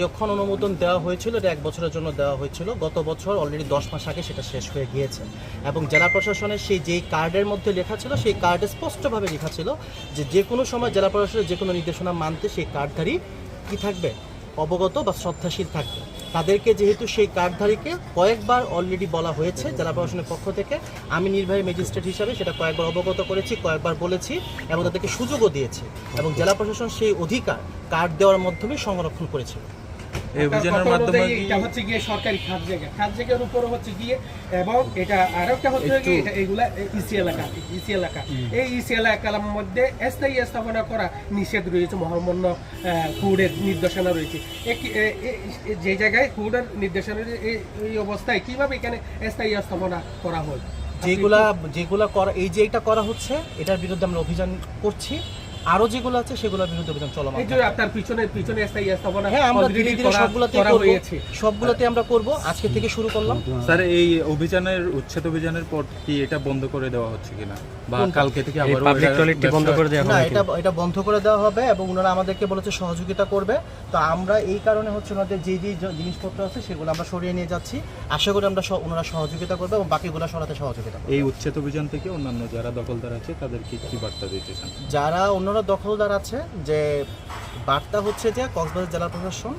যখন অনুমোদন দেওয়া হয়েছিল এটা 1 বছরের জন্য দেওয়া হয়েছিল। গত বছর অলরেডি 10 মাস আগে সেটা শেষ হয়ে গিয়েছে এবং জেলা প্রশাসনের যেই কার্ডের মধ্যে লেখা ছিল সেই কার্ডে স্পষ্টভাবে লেখা ছিল যে কোনো সময় জেলা প্রশাসনের যে কোনো নির্দেশনা মানতে সেই কার্ডধারী কী থাকবে, অবগত বা শ্রদ্ধাশীল থাকবে। তাদেরকে যেহেতু সেই কার্ডধারীকে কয়েকবার অলরেডি বলা হয়েছে জেলা প্রশাসনের পক্ষ থেকে, আমি নির্বাহী ম্যাজিস্ট্রেট হিসাবে সেটা কয়েকবার অবগত করেছি, কয়েকবার বলেছি এবং তাদেরকে সুযোগও দিয়েছি এবং জেলা প্রশাসন সেই অধিকার কার্ড দেওয়ার মাধ্যমে সংরক্ষণ করেছিল। এই অভিযানের মাধ্যমে এটা হচ্ছে গিয়ে সরকারি খাত জায়গার উপর হচ্ছে গিয়ে, এবং এটা আরেকটা হচ্ছে গিয়ে এগুলা ইসি এলাকা এই ইসি এলাকার মধ্যে স্থায়ী স্থাপনা করা নিষেধ রয়েছে, মহামান্য হুডের নির্দেশনা রয়েছে। যে জায়গায় হুডের নির্দেশনা এই অবস্থায় কিভাবে এখানে স্থায়ী স্থাপনা করা হয়, যেগুলা করা, এই যে এটা করা হচ্ছে এটার বিরুদ্ধে আমরা অভিযান করছি। আরো যেগুলো আছে সেগুলোর বিরুদ্ধে অভিযান চলমান। এই যে আপনার পিছনে স্থায়ী স্থাপনা, হ্যাঁ আমরা ধীরে ধীরে সবগুলোতে আমরা করব। আজকে থেকে শুরু করলাম। স্যার, এই উচ্ছেদ অভিযানের পর কি এটা বন্ধ করে দেওয়া হচ্ছে কিনা, বা কালকে থেকে আবার পাবলিক টয়লেটটি বন্ধ করে দেওয়া হবে? না, এটা বন্ধ করে দেওয়া হবে এবং ওনারা আমাদেরকে বলেছে সহযোগিতা করবে। তো আমরা এই কারণে হচ্ছে ওনাদের যে জিনিসপত্র আছে সেগুলো আমরা সরিয়ে নিয়ে যাচ্ছি। আশা করি ওনারা সহযোগিতা করবে এবং বাকিগুলো সরাতে সহযোগিতা করবে। এই উচ্ছেদ অভিযান থেকে অন্যান্য যারা দখলদার আছে তাদেরকে কি বার্তা দিতে চান? যারা অন্যান্য দখলদার আছে, যে বার্তা হচ্ছে যে কক্সবাজার জেলা প্রশাসন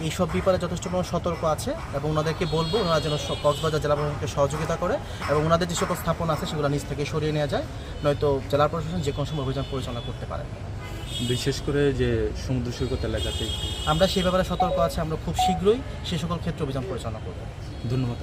এইসব ব্যাপারে যথেষ্ট সতর্ক আছে এবং ওনাদেরকে বলবো ওনারা যেন কক্সবাজার জেলা প্রশাসনকে সহযোগিতা করে এবং ওনাদের যে সকল স্থাপনা আছে সেগুলো নিজ থেকে সরিয়ে নেওয়া যায়, নয়তো জেলা প্রশাসন যে কোনো সময় অভিযান পরিচালনা করতে পারে। বিশেষ করে যে সমুদ্র সৈকত এলাকাতে আমরা সেই ব্যাপারে সতর্ক আছে। আমরা খুব শীঘ্রই সে সকল ক্ষেত্রে অভিযান পরিচালনা করব। ধন্যবাদ।